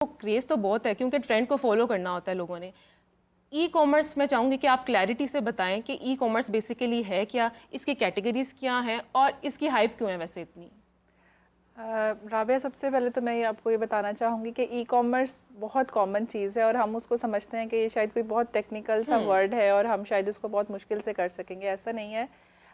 Craze तो बहुत है क्योंकि ट्रेंड को फॉलो करना होता है लोगों ने। ई कॉमर्स मैं चाहूँगी कि आप क्लैरिटी से बताएं कि ई कॉमर्स बेसिकली है क्या, इसकी कैटेगरीज क्या हैं और इसकी हाइप क्यों है वैसे इतनी? राबिया, सबसे पहले तो मैं ये आपको ये बताना चाहूँगी कि ई कॉमर्स बहुत कॉमन चीज़ है और हम उसको समझते हैं कि ये शायद कोई बहुत टेक्निकल सा वर्ड है और हम शायद इसको बहुत मुश्किल से कर सकेंगे। ऐसा नहीं है।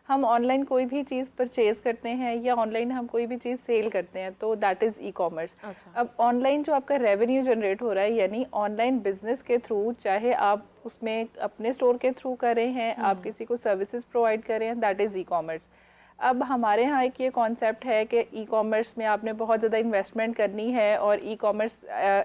हम ऑनलाइन कोई भी चीज़ परचेज़ करते हैं या ऑनलाइन हम कोई भी चीज़ सेल करते हैं तो दैट इज़ ई कॉमर्स। अच्छा। अब ऑनलाइन जो आपका रेवेन्यू जनरेट हो रहा है, यानी ऑनलाइन बिजनेस के थ्रू, चाहे आप उसमें अपने स्टोर के थ्रू कर रहे हैं, आप किसी को सर्विसेज प्रोवाइड कर रहे हैं, दैट इज़ ई कॉमर्स। अब हमारे यहाँ एक ये कॉन्सेप्ट है कि ई कॉमर्स में आपने बहुत ज़्यादा इन्वेस्टमेंट करनी है और ई कॉमर्स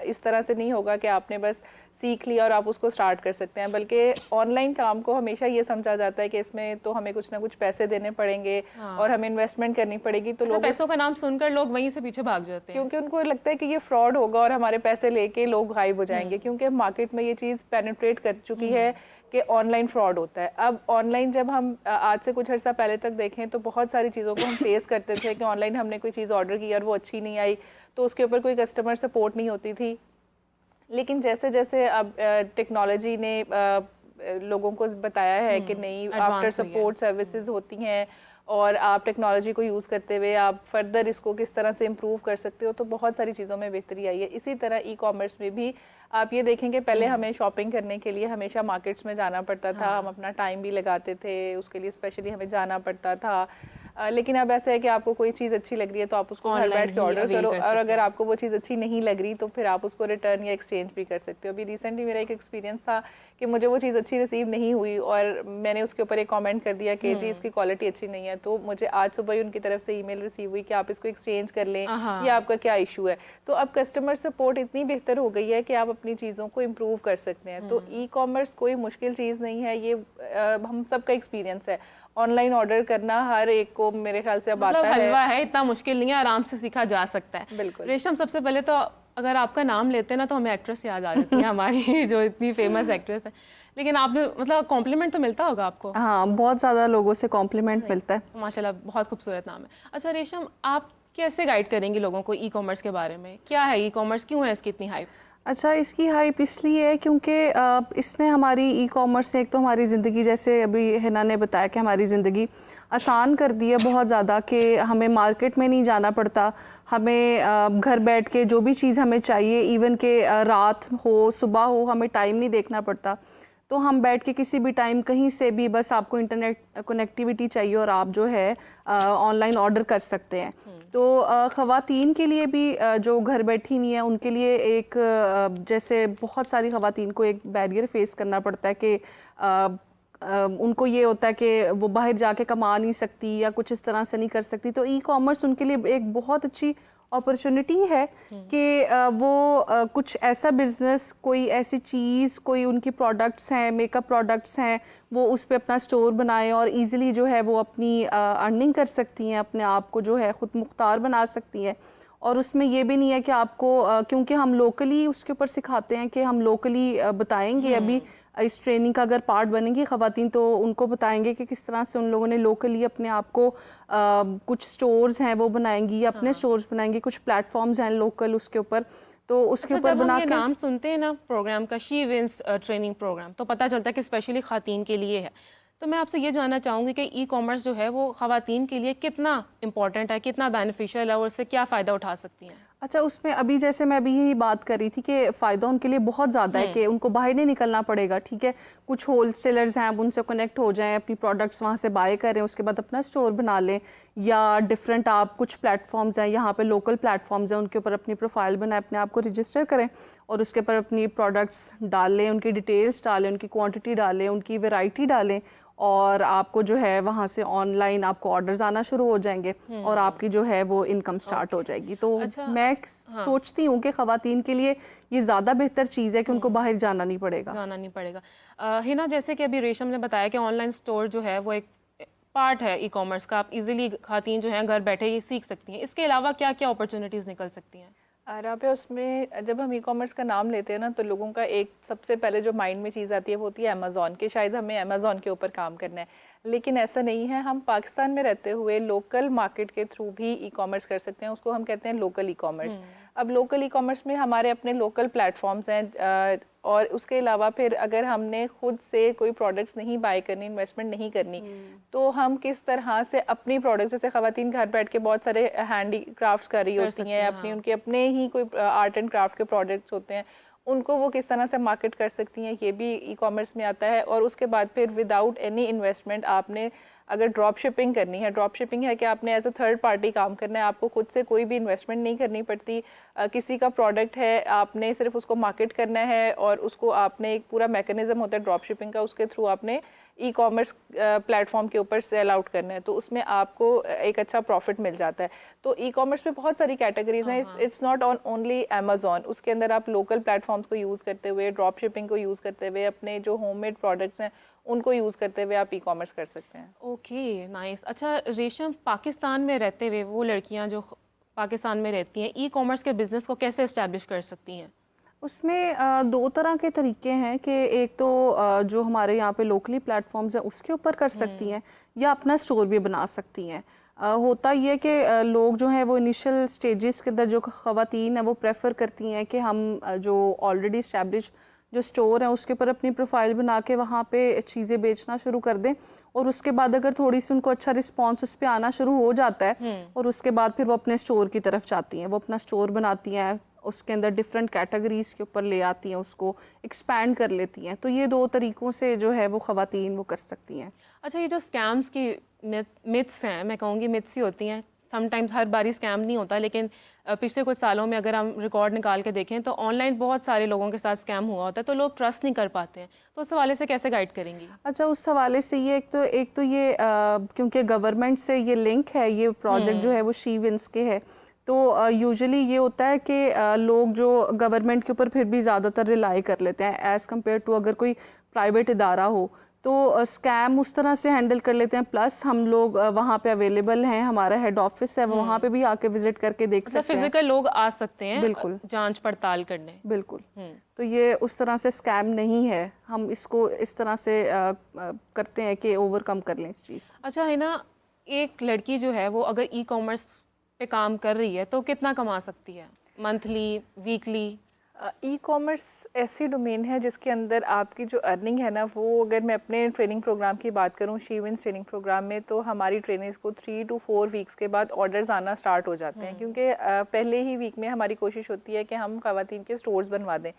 इस तरह से नहीं होगा कि आपने बस सीख लिया और आप उसको स्टार्ट कर सकते हैं, बल्कि ऑनलाइन काम को हमेशा ये समझा जाता है कि इसमें तो हमें कुछ ना कुछ पैसे देने पड़ेंगे और हमें इन्वेस्टमेंट करनी पड़ेगी। तो लोग पैसों का नाम सुनकर लोग वहीं से पीछे भाग जाते हैं क्योंकि उनको लगता है कि ये फ्रॉड होगा और हमारे पैसे लेके लोग गायब हो जाएंगे, क्योंकि मार्केट में ये चीज़ पेनिट्रेट कर चुकी है कि ऑनलाइन फ्रॉड होता है। अब ऑनलाइन जब हम आज से कुछ अर्सा पहले तक देखें तो बहुत सारी चीज़ों को हम फेस करते थे कि ऑनलाइन हमने कोई चीज़ ऑर्डर की और वो अच्छी नहीं आई तो उसके ऊपर कोई कस्टमर सपोर्ट नहीं होती थी। लेकिन जैसे जैसे अब टेक्नोलॉजी ने लोगों को बताया है कि नहीं, आफ्टर सपोर्ट सर्विसेज होती हैं और आप टेक्नोलॉजी को यूज़ करते हुए आप फर्दर इसको किस तरह से इम्प्रूव कर सकते हो, तो बहुत सारी चीज़ों में बेहतरी आई है। इसी तरह ई कॉमर्स में भी आप ये देखेंगे, पहले हमें शॉपिंग करने के लिए हमेशा मार्केट्स में जाना पड़ता था, हम अपना टाइम भी लगाते थे, उसके लिए स्पेशली हमें जाना पड़ता था। लेकिन अब ऐसा है कि आपको कोई चीज़ अच्छी लग रही है तो आप उसको घर बैठ के ऑर्डर करो और अगर आपको वो चीज़ अच्छी नहीं लग रही तो फिर आप उसको रिटर्न या एक्सचेंज भी कर सकते हो। अभी रिसेंटली मेरा एक एक्सपीरियंस था कि मुझे वो चीज़ अच्छी रिसीव नहीं हुई और मैंने उसके ऊपर एक कमेंट कर दिया कि जी इसकी क्वालिटी अच्छी नहीं है, तो मुझे आज सुबह ही उनकी तरफ से ईमेल रिसीव हुई कि आप इसको एक्सचेंज कर लें या आपका क्या इशू है। तो अब कस्टमर सपोर्ट इतनी बेहतर हो गई है कि आप अपनी चीज़ों को इम्प्रूव कर सकते हैं। तो ई कॉमर्स कोई मुश्किल चीज़ नहीं है, ये हम सबका एक्सपीरियंस है। ऑनलाइन ऑर्डर करना हर एक को मेरे ख्याल से अब आता है। हलवा है, इतना मुश्किल नहीं है, आराम से सीखा जा सकता है। बिल्कुल। रेशम, सबसे पहले तो अगर आपका नाम लेते हैं ना तो हमें एक्ट्रेस याद आ जाती है हमारी जो इतनी फेमस एक्ट्रेस है, लेकिन आपने मतलब कॉम्प्लीमेंट तो मिलता होगा आपको? हाँ, बहुत ज़्यादा लोगों से कॉम्प्लीमेंट मिलता है। माशाल्लाह, बहुत खूबसूरत नाम है। अच्छा रेशम, आप कैसे गाइड करेंगे लोगों को ई कॉमर्स के बारे में? क्या है ई कॉमर्स, क्यों है इसकी इतनी हाइप? अच्छा, इसकी हाइप इसलिए है क्योंकि इसने हमारी ई कॉमर्स से एक तो हमारी ज़िंदगी, जैसे अभी हिना ने बताया कि हमारी ज़िंदगी आसान कर दी है बहुत ज़्यादा, कि हमें मार्केट में नहीं जाना पड़ता, हमें घर बैठ के जो भी चीज़ हमें चाहिए, इवन के रात हो सुबह हो, हमें टाइम नहीं देखना पड़ता। तो हम बैठ के किसी भी टाइम कहीं से भी, बस आपको इंटरनेट कनेक्टिविटी चाहिए और आप जो है ऑनलाइन ऑर्डर कर सकते हैं। तो ख़वातीन के लिए भी जो घर बैठी हुई हैं उनके लिए एक जैसे बहुत सारी ख़वातीन को एक बैरियर फेस करना पड़ता है कि उनको ये होता है कि वो बाहर जाके कमा नहीं सकती या कुछ इस तरह से नहीं कर सकती। तो ई कॉमर्स उनके लिए एक बहुत अच्छी अपॉर्चुनिटी है कि वो कुछ ऐसा बिज़नेस, कोई ऐसी चीज़, कोई उनकी प्रोडक्ट्स हैं, मेकअप प्रोडक्ट्स हैं, वो उस पे अपना स्टोर बनाएं और इजीली जो है वो अपनी अर्निंग कर सकती हैं, अपने आप को जो है ख़ुद मुख्तार बना सकती हैं। और उसमें ये भी नहीं है कि आपको क्योंकि हम लोकली उसके ऊपर सिखाते हैं कि हम लोकली बताएंगे, अभी इस ट्रेनिंग का अगर पार्ट बनेंगी ख़वातीन तो उनको बताएंगे कि किस तरह से उन लोगों ने लोकली अपने आप को कुछ स्टोर्स हैं वो बनाएंगी, अपने स्टोर्स बनाएंगी, कुछ प्लेटफॉर्म्स हैं लोकल उसके ऊपर, तो उसके ऊपर बना के। नाम सुनते हैं ना प्रोग्राम का, शी विंस ट्रेनिंग प्रोग्राम, तो पता चलता है कि स्पेशली ख़वातीन के लिए है। तो मैं आपसे ये जानना चाहूँगी कि ई कॉमर्स जो है वो ख़वातीन के लिए कितना इंपॉर्टेंट है, कितना बेनिफिशियल है और उससे क्या फ़ायदा उठा सकती हैं? अच्छा, उसमें अभी जैसे मैं अभी यही बात कर रही थी कि फ़ायदा उनके लिए बहुत ज़्यादा है कि उनको बाहर नहीं निकलना पड़ेगा। ठीक है, कुछ होलसेलर्स हैं, अब उनसे कनेक्ट हो जाएं, अपनी प्रोडक्ट्स वहाँ से बाय करें, उसके बाद अपना स्टोर बना लें, या डिफरेंट आप कुछ प्लेटफॉर्म्स हैं, यहाँ पे लोकल प्लेटफॉर्म्स हैं, उनके ऊपर अपनी प्रोफाइल बनाएं, अपने आप को रजिस्टर करें और उसके ऊपर अपनी प्रोडक्ट्स डालें, उनकी डिटेल्स डालें, उनकी क्वान्टिटी डालें, उनकी वेराइटी डालें और आपको जो है वहाँ से ऑनलाइन आपको ऑर्डर्स आना शुरू हो जाएंगे और आपकी जो है वो इनकम स्टार्ट हो जाएगी। तो मैं सोचती हूँ कि ख़वातीन के लिए ये ज़्यादा बेहतर चीज़ है कि उनको बाहर जाना नहीं पड़ेगा। हिना, जैसे कि अभी रेशम ने बताया कि ऑनलाइन स्टोर जो है वो एक पार्ट है ई कॉमर्स का, आप इजीली ख़वातीन जो हैं घर बैठे ही सीख सकती हैं, इसके अलावा क्या क्या अपॉर्चुनिटीज़ निकल सकती हैं? राबिया, उसमें जब हम ई कॉमर्स का नाम लेते हैं ना तो लोगों का एक सबसे पहले जो माइंड में चीज़ आती है वो होती है अमेज़ॉन, कि शायद हमें अमेज़ॉन के ऊपर काम करना है। लेकिन ऐसा नहीं है। हम पाकिस्तान में रहते हुए लोकल मार्केट के थ्रू भी ई कॉमर्स कर सकते हैं, उसको हम कहते हैं लोकल ई कॉमर्स। अब लोकल ई कॉमर्स में हमारे अपने लोकल प्लेटफॉर्म्स हैं, और उसके अलावा फिर अगर हमने खुद से कोई प्रोडक्ट्स नहीं बाय करनी, इन्वेस्टमेंट नहीं करनी, तो हम किस तरह से अपनी प्रोडक्ट्स, जैसे ख़वातीन घर बैठ के बहुत सारे हैंडी क्राफ्ट्स कर रही होती हैं, अपनी उनके अपने ही कोई आर्ट एंड क्राफ्ट के प्रोडक्ट्स होते हैं, उनको वो किस तरह से मार्केट कर सकती हैं, ये भी ई कॉमर्स में आता है। और उसके बाद फिर विदाउट एनी इन्वेस्टमेंट आपने अगर ड्रॉप शिपिंग करनी है, ड्रॉप शिपिंग है कि आपने एज अ थर्ड पार्टी काम करना है, आपको खुद से कोई भी इन्वेस्टमेंट नहीं करनी पड़ती। किसी का प्रोडक्ट है, आपने सिर्फ उसको मार्केट करना है, और उसको आपने एक पूरा मैकेनिज्म होता है ड्रॉप शिपिंग का, उसके थ्रू आपने ई कॉमर्स प्लेटफॉर्म के ऊपर सेल आउट करना है, तो उसमें आपको एक अच्छा प्रॉफिट मिल जाता है। तो ई कॉमर्स में बहुत सारी कैटेगरीज हैं, it's not on only Amazon. उसके अंदर आप लोकल प्लेटफॉर्म्स को यूज़ करते हुए, ड्रॉप शिपिंग को यूज़ करते हुए, अपने जो होममेड प्रोडक्ट्स हैं उनको यूज़ करते हुए आप ई कॉमर्स कर सकते हैं। Okay, nice. अच्छा रेशम, पाकिस्तान में रहते हुए वो लड़कियां जो पाकिस्तान में रहती हैं ई कॉमर्स के बिज़नेस को कैसे इस्टेब्लिश कर सकती हैं? उसमें दो तरह के तरीके हैं कि एक तो जो हमारे यहाँ पे लोकली प्लेटफॉर्म्स हैं उसके ऊपर कर सकती हैं, या अपना स्टोर भी बना सकती हैं। होता ये कि लोग जो हैं वो इनिशियल स्टेजेस के अंदर जो ख़वातीन हैं वो प्रेफर करती हैं कि हम जो ऑलरेडी इस्टेब्लिश जो स्टोर है उसके ऊपर अपनी प्रोफाइल बना के वहाँ पे चीज़ें बेचना शुरू कर दें, और उसके बाद अगर थोड़ी सी उनको अच्छा रिस्पॉन्स उस पर आना शुरू हो जाता है, और उसके बाद फिर वो अपने स्टोर की तरफ जाती हैं, वो अपना स्टोर बनाती हैं, उसके अंदर डिफरेंट कैटेगरीज के ऊपर ले आती हैं, उसको एक्सपैंड कर लेती हैं। तो ये दो तरीक़ों से जो है वो ख़वातीन वो कर सकती हैं। अच्छा, ये जो स्कैम्स की मिथ्स हैं, मैं कहूँगी मिथ्स ही होती हैं, समटाइम्स हर बारी स्कैम नहीं होता, लेकिन पिछले कुछ सालों में अगर हम रिकॉर्ड निकाल के देखें तो ऑनलाइन बहुत सारे लोगों के साथ स्कैम हुआ होता है, तो लोग ट्रस्ट नहीं कर पाते हैं। तो उस हवाले से कैसे गाइड करेंगी? अच्छा, उस हवाले से ये एक तो ये क्योंकि गवर्नमेंट से ये लिंक है, ये प्रोजेक्ट जो है वो शी विंस के है, तो यूजुअली ये होता है कि लोग जो गवर्नमेंट के ऊपर फिर भी ज़्यादातर रिलाई कर लेते हैं एज़ कम्पेयर टू अगर कोई प्राइवेट इदारा हो, तो स्कैम उस तरह से हैंडल कर लेते हैं। प्लस हम लोग वहाँ पे अवेलेबल हैं, हमारा हेड ऑफिस है, वहाँ पे भी आके विजिट करके देख सकते हैं। फिजिकल लोग आ सकते हैं बिल्कुल, जांच पड़ताल करने। बिल्कुल। तो ये उस तरह से स्कैम नहीं है, हम इसको इस तरह से करते हैं कि ओवरकम कर लें इस चीज़। अच्छा है ना, एक लड़की जो है वो अगर ई कॉमर्स पे काम कर रही है तो कितना कमा सकती है मंथली, वीकली? ई कॉमर्स ऐसी डोमेन है जिसके अंदर आपकी जो अर्निंग है ना, वो अगर मैं अपने ट्रेनिंग प्रोग्राम की बात करूँ, शी विंस ट्रेनिंग प्रोग्राम में, तो हमारी ट्रेनर्स को 3 to 4 वीक्स के बाद ऑर्डर्स आना स्टार्ट हो जाते हैं, क्योंकि पहले ही वीक में हमारी कोशिश होती है कि हम ख़वातीन के स्टोर्स बनवा दें।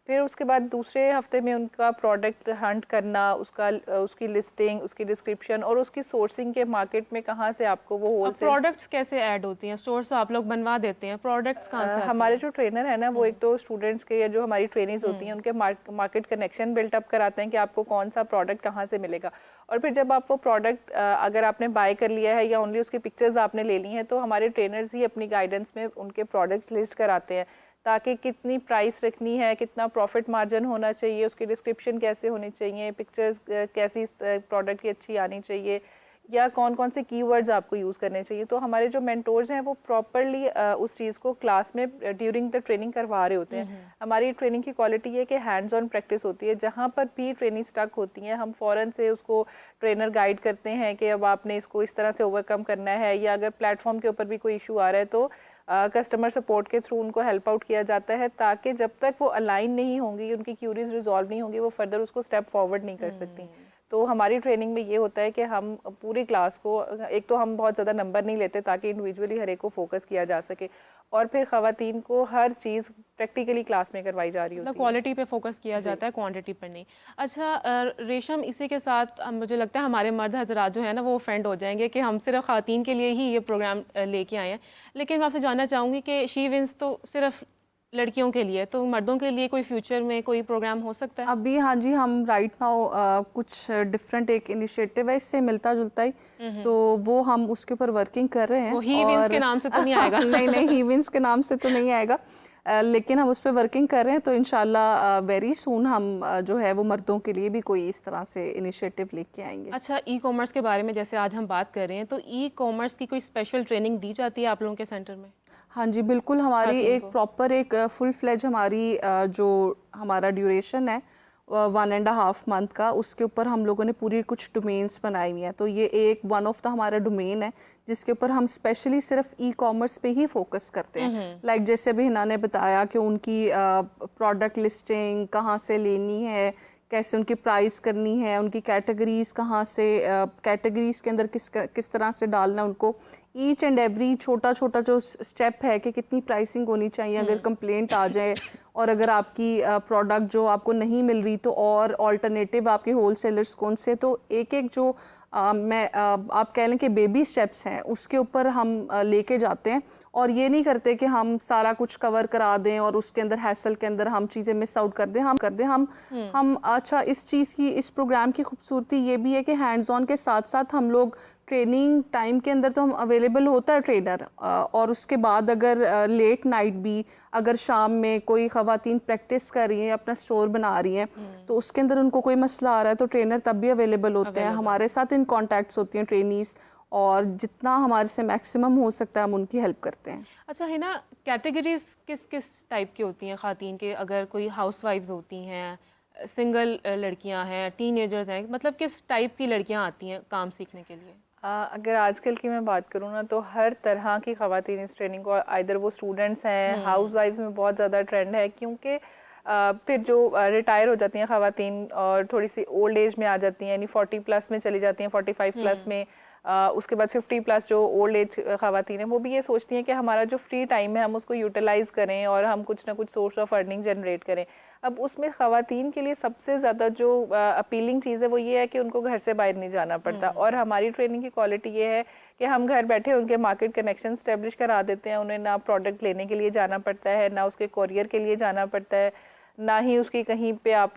फिर उसके बाद दूसरे हफ्ते में उनका प्रोडक्ट हंट करना, उसकी लिस्टिंग, उसकी डिस्क्रिप्शन और उसकी सोर्सिंग के मार्केट में कहाँ से आपको वो होलसेल प्रोडक्ट्स कैसे ऐड होती हैं? स्टोर से आप लोग बनवा देते हैं, प्रोडक्ट्स कहाँ से आते हैं? हमारे जो ट्रेनर है ना, वो एक तो स्टूडेंट्स के या जो हमारी ट्रेनिंग्स होती हैं उनके मार्केट कनेक्शन बिल्टअप कराते हैं कि आपको कौन सा प्रोडक्ट कहाँ से मिलेगा। और फिर जब आप वो प्रोडक्ट अगर आपने बाय कर लिया है या ओनली उसकी पिक्चर्स आपने ले ली हैं, तो हमारे ट्रेनर्स ही अपनी गाइडेंस में उनके प्रोडक्ट्स लिस्ट कराते हैं, ताकि कितनी प्राइस रखनी है, कितना प्रॉफिट मार्जिन होना चाहिए, उसकी डिस्क्रिप्शन कैसे होनी चाहिए, पिक्चर्स कैसी प्रोडक्ट की अच्छी आनी चाहिए, या कौन कौन से कीवर्ड्स आपको यूज़ करने चाहिए। तो हमारे जो मेंटोर्स हैं वो प्रॉपरली उस चीज़ को क्लास में ड्यूरिंग द ट्रेनिंग करवा रहे होते हैं। हमारी ट्रेनिंग की क्वालिटी है कि हैंड्स ऑन प्रैक्टिस होती है, जहाँ पर भी ट्रेनिंग स्टक होती हैं हम फ़ौरन से उसको ट्रेनर गाइड करते हैं कि अब आपने इसको इस तरह से ओवरकम करना है, या अगर प्लेटफॉर्म के ऊपर भी कोई इशू आ रहा है तो कस्टमर सपोर्ट के थ्रू उनको हेल्प आउट किया जाता है, ताकि जब तक वो अलाइन नहीं होंगी, उनकी क्यूरीज रिजॉल्व नहीं होंगी, वो फर्दर उसको स्टेप फॉरवर्ड नहीं कर सकती। तो हमारी ट्रेनिंग में ये होता है कि हम पूरी क्लास को, एक तो हम बहुत ज़्यादा नंबर नहीं लेते ताकि इंडिविजुअली हर एक को फोकस किया जा सके, और फिर ख़वातीन को हर चीज़ प्रैक्टिकली क्लास में करवाई जा रही होती है। क्वालिटी पे फोकस किया जाता है, क्वांटिटी पर नहीं। अच्छा रेशम, इसी के साथ मुझे लगता है हमारे मर्द हजरात जो है ना वो ऑफेंड हो जाएंगे कि हम सिर्फ ख़वातीन के लिए ही ये प्रोग्राम लेके आए हैं, लेकिन मैं आपसे जानना चाहूँगी कि शी विंस तो सिर्फ लड़कियों के लिए, तो मर्दों के लिए कोई फ्यूचर में कोई प्रोग्राम हो सकता है? अभी हाँ जी, हम राइट नाउ कुछ डिफरेंट एक इनिशिएटिव है, इससे मिलता जुलता ही, तो वो हम उसके ऊपर वर्किंग कर रहे हैं। वो ही विंस के नाम से तो नहीं आएगा? नहीं, ही विंस के नाम से तो नहीं आएगा, लेकिन हम उस पर वर्किंग कर रहे हैं। तो इंशाल्लाह वेरी सून हम जो है वो मर्दों के लिए भी कोई इस तरह से इनिशिएटिव लेके आएंगे। अच्छा, ई कॉमर्स के बारे में जैसे आज हम बात कर रहे हैं, तो ई कॉमर्स की कोई स्पेशल ट्रेनिंग दी जाती है आप लोगों के सेंटर में? हाँ जी, बिल्कुल। हमारी एक प्रॉपर एक फुल फ्लेज हमारी जो हमारा ड्यूरेशन है 1.5 मंथ का, उसके ऊपर हम लोगों ने पूरी कुछ डोमेन्स बनाई हुई हैं। तो ये एक वन ऑफ द हमारा डोमेन है जिसके ऊपर हम स्पेशली सिर्फ ई कॉमर्स पे ही फोकस करते हैं। लाइक जैसे अभी हिना ने बताया कि उनकी प्रोडक्ट लिस्टिंग कहाँ से लेनी है, कैसे उनकी प्राइस करनी है, उनकी कैटेगरीज कहाँ से, कैटेगरीज के अंदर किस तरह से डालना है उनको, ईच एंड एवरी छोटा छोटा जो स्टेप है कि कितनी प्राइसिंग होनी चाहिए अगर कंप्लेंट आ जाए, और अगर आपकी प्रोडक्ट जो आपको नहीं मिल रही तो और ऑल्टरनेटिव आपके होलसेलर्स कौन से। तो एक एक जो आप कह लें कि बेबी स्टेप्स हैं उसके ऊपर हम लेके जाते हैं, और ये नहीं करते कि हम सारा कुछ कवर करा दें और उसके अंदर हैसल के अंदर हम चीज़ें मिस आउट कर दें। हम अच्छा, इस चीज़ की, इस प्रोग्राम की खूबसूरती ये भी है कि हैंड्स ऑन के साथ साथ हम लोग ट्रेनिंग टाइम के अंदर तो हम अवेलेबल होता है ट्रेनर, और उसके बाद अगर लेट नाइट भी अगर शाम में कोई ख़वातीन प्रैक्टिस कर रही हैं, अपना स्टोर बना रही हैं, तो उसके अंदर उनको कोई मसला आ रहा है तो ट्रेनर तब भी अवेलेबल होते हैं, हमारे साथ इन कॉन्टैक्ट्स होती हैं ट्रेनीज़, और जितना हमारे से मैक्सिमम हो सकता है हम उनकी हेल्प करते हैं। अच्छा है ना, कैटेगरीज किस किस टाइप की होती हैं ख़ातीन के? अगर कोई हाउस वाइफ्स होती हैं, सिंगल लड़कियां हैं, टीनेजर्स हैं, मतलब किस टाइप की लड़कियां आती हैं काम सीखने के लिए? अगर आजकल की मैं बात करूँ ना तो हर तरह की ख़वातीन इस ट्रेनिंग को, आइदर वो स्टूडेंट्स हैं, हाउस वाइफ्स में बहुत ज़्यादा ट्रेंड है, क्योंकि फिर जो रिटायर हो जाती हैं ख़वातीन और थोड़ी सी ओल्ड एज में आ जाती हैं, यानी 40 प्लस में चली जाती हैं, 45 प्लस में, उसके बाद 50 प्लस जो ओल्ड एज ख़वातीन हैं वो भी ये सोचती हैं कि हमारा जो फ्री टाइम है हम उसको यूटिलाइज़ करें और हम कुछ ना कुछ सोर्स ऑफ अर्निंग जनरेट करें। अब उसमें ख़वातीन के लिए सबसे ज़्यादा जो अपीलिंग चीज़ है वो ये है कि उनको घर से बाहर नहीं जाना पड़ता, और हमारी ट्रेनिंग की क्वालिटी ये है कि हम घर बैठे उनके मार्केट कनेक्शन स्टेब्लिश करा देते हैं। उन्हें ना प्रोडक्ट लेने के लिए जाना पड़ता है, ना उसके कोरियर के लिए जाना पड़ता है, ना ही उसकी कहीं पे आप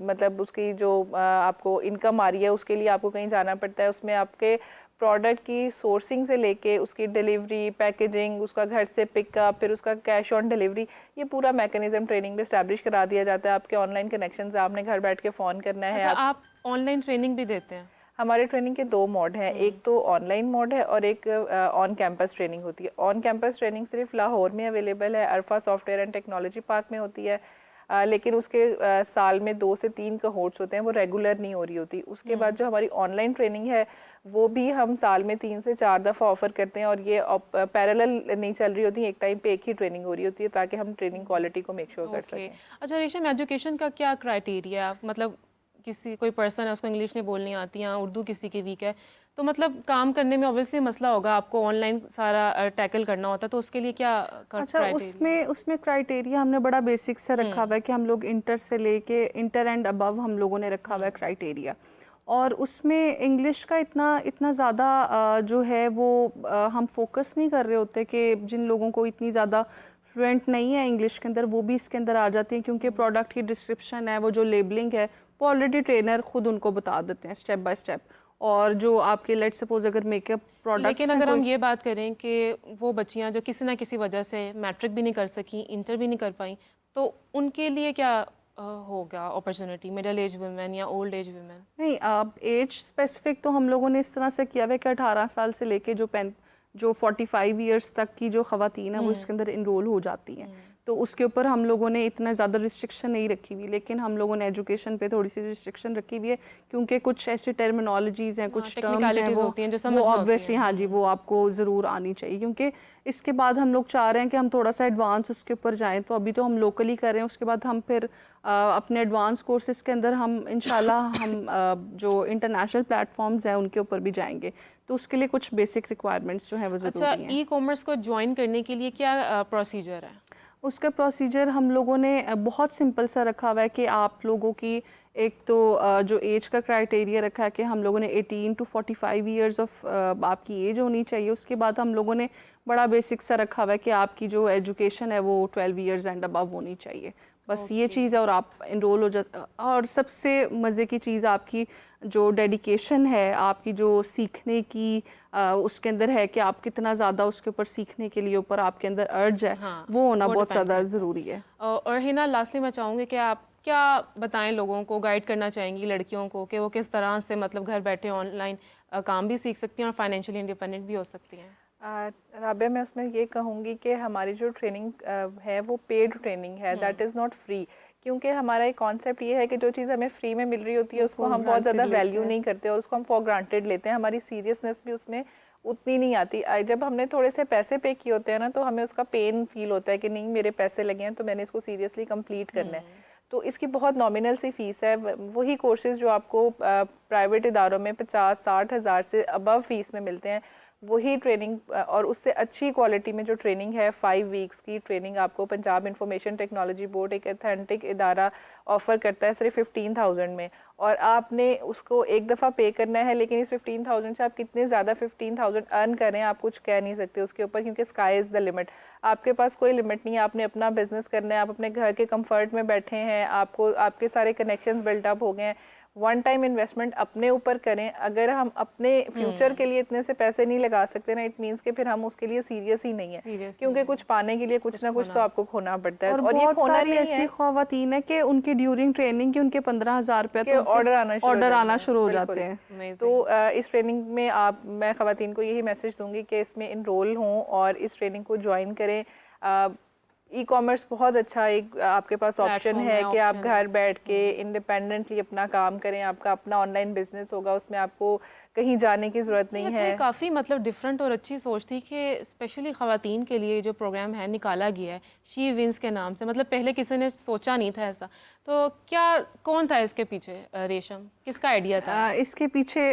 मतलब उसकी जो आपको इनकम आ रही है उसके लिए आपको कहीं जाना पड़ता है। उसमें आपके प्रोडक्ट की सोर्सिंग से लेके उसकी डिलीवरी, पैकेजिंग, उसका घर से पिकअप, फिर उसका कैश ऑन डिलीवरी, ये पूरा मैकेनिज्म ट्रेनिंग में इस्टेब्लिश करा दिया जाता है। आपके ऑनलाइन कनेक्शंस आपने घर बैठ के फ़ोन करना है। अच्छा, आप ऑनलाइन ट्रेनिंग भी देते हैं? हमारे ट्रेनिंग के 2 मोड हैं, एक तो ऑनलाइन मोड है और एक ऑन कैंपस ट्रेनिंग होती है। ऑन कैंपस ट्रेनिंग सिर्फ लाहौर में अवेलेबल है, अरफा सॉफ्टवेयर एंड टेक्नोलॉजी पार्क में होती है, लेकिन उसके साल में 2 से 3 कोहोर्ट्स होते हैं, वो रेगुलर नहीं हो रही होती। उसके बाद जो हमारी ऑनलाइन ट्रेनिंग है वो भी हम साल में 3 से 4 दफ़ा ऑफ़र करते हैं, और ये पैरेलल नहीं चल रही होती, एक टाइम पे एक ही ट्रेनिंग हो रही होती है ताकि हम ट्रेनिंग क्वालिटी को मेक श्योर कर सकें। अच्छा रेशम, एजुकेशन का क्या क्राइटेरिया, मतलब किसी कोई पर्सन है उसको इंग्लिश नहीं बोलनी आती या उर्दू किसी की वीक है, तो मतलब काम करने में ऑब्वियसली मसला होगा, आपको ऑनलाइन सारा टैकल करना होता है, तो उसके लिए क्या अच्छा, उसमें क्राइटेरिया हमने बड़ा बेसिक से रखा हुआ है कि हम लोग इंटर से लेके इंटर एंड अबव हम लोगों ने रखा हुआ है क्राइटेरिया, और उसमें इंग्लिश का इतना ज़्यादा जो है वो हम फोकस नहीं कर रहे होते कि जिन लोगों को इतनी ज़्यादा फ्लुएंट नहीं है इंग्लिश के अंदर वो भी इसके अंदर आ जाती हैं, क्योंकि प्रोडक्ट की डिस्क्रिप्शन है, वो जो लेबलिंग है वो ऑलरेडी ट्रेनर खुद उनको बता देते हैं स्टेप बाय स्टेप। और जो आपके लेट सपोज अगर मेकअप प्रोडक्ट्स, लेकिन अगर हम ये बात करें कि वो बच्चियां जो किसी ना किसी वजह से मैट्रिक भी नहीं कर सकी, इंटर भी नहीं कर पाई, तो उनके लिए क्या होगा अपॉर्चुनिटी, मिडिल एज वुमेन या ओल्ड एज वुमेन? नहीं, आप एज स्पेसिफिक तो हम लोगों ने इस तरह से किया हुआ है कि 18 साल से लेके जो 45 इयर्स तक की जो ख़वातीन है वो इसके अंदर इनरोल हो जाती हैं, तो उसके ऊपर हम लोगों ने इतना ज़्यादा रिस्ट्रिक्शन नहीं रखी हुई, लेकिन हम लोगों ने एजुकेशन पे थोड़ी सी रिस्ट्रिक्शन रखी हुई है, क्योंकि कुछ ऐसी टर्मिनोलॉजीज़ हैं, कुछ टर्म्स हैं वो ऑब्वियसली हाँ जी, वो आपको ज़रूर आनी चाहिए, क्योंकि इसके बाद हम लोग चाह रहे हैं कि हम थोड़ा सा एडवांस उसके ऊपर जाएँ। तो अभी तो हम लोकली कर रहे हैं, उसके बाद हम फिर अपने एडवांस कोर्सेज के अंदर हम इंशाल्लाह हम जो इंटरनेशनल प्लेटफॉर्म्स हैं उनके ऊपर भी जाएंगे, तो उसके लिए कुछ बेसिक रिक्वायरमेंट्स जो हैं वो ज़रूरी हैं। अच्छा, ई कॉमर्स को ज्वाइन करने के लिए क्या प्रोसीजर है? उसका प्रोसीजर हम लोगों ने बहुत सिंपल सा रखा हुआ है कि आप लोगों की एक तो जो एज का क्राइटेरिया रखा है कि हम लोगों ने 18 to 45 इयर्स ऑफ आपकी एज होनी चाहिए। उसके बाद हम लोगों ने बड़ा बेसिक सा रखा हुआ है कि आपकी जो एजुकेशन है वो 12 इयर्स एंड अबव होनी चाहिए, बस ये चीज़ है, और आप इनरोल हो जाते। और सबसे मज़े की चीज़ आपकी जो डेडिकेशन है, आपकी जो सीखने की उसके अंदर है कि आप कितना ज़्यादा उसके ऊपर सीखने के लिए ऊपर आपके अंदर अर्ज है, हाँ, वो होना बहुत ज़्यादा ज़रूरी है। और हिना, लास्टली मैं चाहूँगी कि आप क्या बताएं लोगों को, गाइड करना चाहेंगी लड़कियों को कि वो किस तरह से मतलब घर बैठे ऑनलाइन काम भी सीख सकती हैं और फाइनेंशियली इंडिपेंडेंट भी हो सकती हैं? राबिया, मैं उसमें ये कहूँगी कि हमारी जो ट्रेनिंग है वो पेड ट्रेनिंग है, दैट इज़ नॉट फ्री। क्योंकि हमारा एक कॉन्सेप्ट ये है कि जो चीज़ हमें फ्री में मिल रही होती है उसको हम बहुत ज़्यादा वैल्यू नहीं करते और उसको हम फॉर ग्रांटेड लेते हैं। हमारी सीरियसनेस भी उसमें उतनी नहीं आती। जब हमने थोड़े से पैसे पे किए होते हैं ना, तो हमें उसका पेन फील होता है कि नहीं, मेरे पैसे लगे हैं तो मैंने इसको सीरियसली कंप्लीट करना है। तो इसकी बहुत नॉमिनल सी फीस है। वही कोर्सेज जो आपको प्राइवेट इदारों में 50-60 हज़ार से अबव फीस में मिलते हैं, वही ट्रेनिंग और उससे अच्छी क्वालिटी में जो ट्रेनिंग है, 5 वीक्स की ट्रेनिंग आपको पंजाब इंफॉर्मेशन टेक्नोलॉजी बोर्ड, एक अथेंटिक इदारा, ऑफ़र करता है सिर्फ 15,000 में। और आपने उसको एक दफ़ा पे करना है, लेकिन इस 15,000 से आप कितने ज़्यादा 15,000 अर्न करें आप कुछ कह नहीं सकते उसके ऊपर, क्योंकि स्काई इज़ द लिमिट। आपके पास कोई लिमिट नहीं है। आपने अपना बिजनेस करना है, आप अपने घर के कंफर्ट में बैठे हैं, आपको आपके सारे कनेक्शंस बिल्टअप हो गए हैं। वन टाइम इन्वेस्टमेंट अपने ऊपर करें। अगर हम अपने फ्यूचर के लिए इतने से पैसे नहीं लगा सकते ना, इट मीन्स कि फिर हम उसके लिए सीरियस ही नहीं है, क्योंकि कुछ पाने के लिए कुछ ना कुछ तो आपको खोना पड़ता है। और ये खोना नहीं है। ऐसी ख्वातीन है कि उनकी ड्यूरिंग ट्रेनिंग की उनके 15,000 रुपये तो ऑर्डर आना शुरू हो जाते हैं। तो इस ट्रेनिंग में मैं ख्वातीन को यही मैसेज दूंगी कि इसमें इनरोल हों और इस ट्रेनिंग को ज्वाइन करें। ई कॉमर्स बहुत अच्छा एक आपके पास ऑप्शन है कि आप घर बैठ के इंडिपेंडेंटली अपना काम करें। आपका अपना ऑनलाइन बिजनेस होगा, उसमें आपको कहीं जाने की ज़रूरत नहीं है। काफ़ी मतलब डिफरेंट और अच्छी सोच थी कि स्पेशली ख़वातीन के लिए जो प्रोग्राम है निकाला गया है शी विंस के नाम से। मतलब पहले किसी ने सोचा नहीं था ऐसा, तो क्या कौन था इसके पीछे? रेशम, किसका आइडिया था? इसके पीछे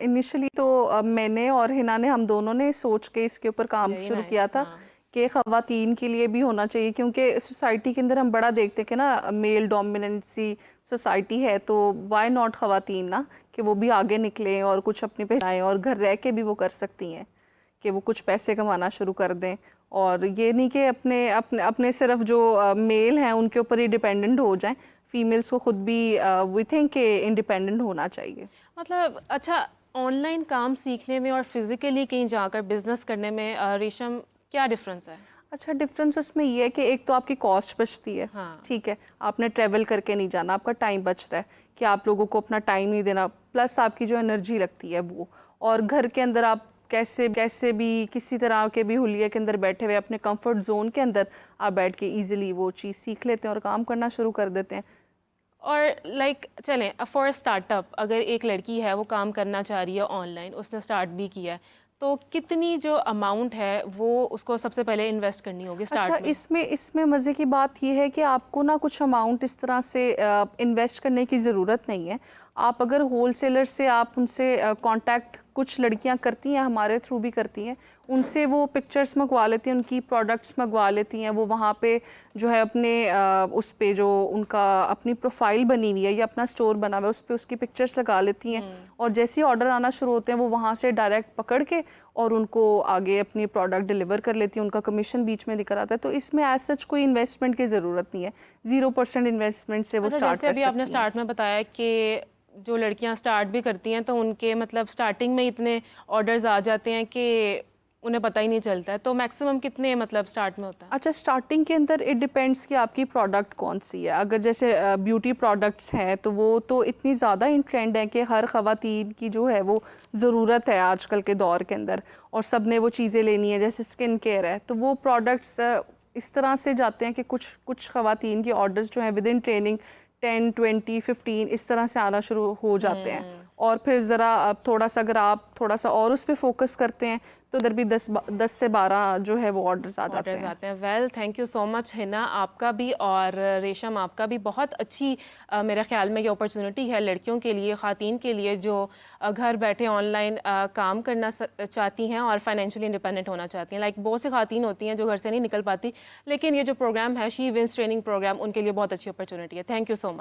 इनिशियली तो मैंने और हिना ने, हम दोनों ने सोच के इसके ऊपर काम शुरू किया था कि ख़वातीन के लिए भी होना चाहिए, क्योंकि सोसाइटी के अंदर हम बड़ा देखते हैं कि ना मेल डोमिनेंसी सोसाइटी है, तो वाई नॉट ख़वातीन ना कि वो भी आगे निकलें और कुछ अपनी पहचाएं और घर रह के भी वो कर सकती हैं कि वो कुछ पैसे कमाना शुरू कर दें। और ये नहीं कि अपने अपने अपने सिर्फ जो मेल हैं उनके ऊपर ही डिपेंडेंट हो जाएं। फीमेल्स को खुद भी वी थिंक कि इंडिपेंडेंट होना चाहिए। मतलब अच्छा, ऑनलाइन काम सीखने में और फिज़िकली कहीं जाकर बिजनेस करने में रेशम क्या डिफरेंस है? अच्छा, डिफरेंस इसमें ये है कि एक तो आपकी कॉस्ट बचती है। ठीक है, आपने ट्रैवल करके नहीं जाना, आपका टाइम बच रहा है कि आप लोगों को अपना टाइम नहीं देना, प्लस आपकी जो एनर्जी लगती है वो, और घर के अंदर आप कैसे भी किसी तरह के भी हुलिये के अंदर बैठे हुए अपने कंफर्ट जोन के अंदर आप बैठ के इजीली वो चीज़ सीख लेते हैं और काम करना शुरू कर देते हैं। और लाइक चलें, फॉर स्टार्टअप अगर एक लड़की है वो काम करना चाह रही है ऑनलाइन, उसने स्टार्ट भी किया है, तो कितनी जो अमाउंट है वो उसको सबसे पहले इन्वेस्ट करनी होगी स्टार्ट में? इसमें मज़े की बात ये है कि आपको ना कुछ अमाउंट इस तरह से इन्वेस्ट करने की ज़रूरत नहीं है। आप अगर होलसेलर से आप उनसे कांटेक्ट, कुछ लड़कियां करती हैं, हमारे थ्रू भी करती हैं, उनसे वो पिक्चर्स मंगवा लेती हैं, उनकी प्रोडक्ट्स मंगवा लेती हैं। वो वहाँ पे जो है अपने उस पे जो उनका अपनी प्रोफाइल बनी हुई है या अपना स्टोर बना हुआ है उस पे उसकी पिक्चर्स लगा लेती हैं, और जैसे ही ऑर्डर आना शुरू होते हैं वो वहाँ से डायरेक्ट पकड़ के और उनको आगे अपनी प्रोडक्ट डिलीवर कर लेती हैं। उनका कमीशन बीच में निकल आता है। तो इसमें एज सच कोई इन्वेस्टमेंट की ज़रूरत नहीं है। 0% इन्वेस्टमेंट से वो स्टार्ट कर सकती हैं। जैसे अभी आपने स्टार्ट में बताया कि जो लड़कियां स्टार्ट भी करती हैं तो उनके मतलब स्टार्टिंग में इतने ऑर्डर्स आ जाते हैं कि उन्हें पता ही नहीं चलता है, तो मैक्सिमम कितने मतलब स्टार्ट में होता है? अच्छा, स्टार्टिंग के अंदर इट डिपेंड्स कि आपकी प्रोडक्ट कौन सी है। अगर जैसे ब्यूटी प्रोडक्ट्स हैं तो वो तो इतनी ज़्यादा इन ट्रेंड है कि हर ख़वातीन की जो है वो ज़रूरत है आजकल के दौर के अंदर, और सब ने वो चीज़ें लेनी है। जैसे स्किन केयर है तो वो प्रोडक्ट्स इस तरह से जाते हैं कि कुछ ख़वातीन के ऑर्डर्स जो हैं विद इन ट्रेनिंग 10, 20, 15 इस तरह से आना शुरू हो जाते हैं। और फिर ज़रा थोड़ा सा अगर आप थोड़ा सा और उस पर फोकस करते हैं तो उधर भी 10 से 12 जो है वो ऑर्डर्स आ जाते हैं। Well, thank you so much Hina, आपका भी और रेशम आपका भी। बहुत अच्छी मेरे ख्याल में ये अपॉर्चुनिटी है लड़कियों के लिए, ख़ातीन के लिए जो घर बैठे ऑनलाइन काम करना चाहती हैं और फाइनेंशियली इंडिपेंडेंट होना चाहती हैं। लाइक बहुत सी ख़ातीन होती हैं जो घर से नहीं निकल पाती, लेकिन ये जो प्रोग्राम है शी विंस ट्रेनिंग प्रोग्राम उनके लिए बहुत अच्छी अपॉर्चुनिटी है। Thank you so much.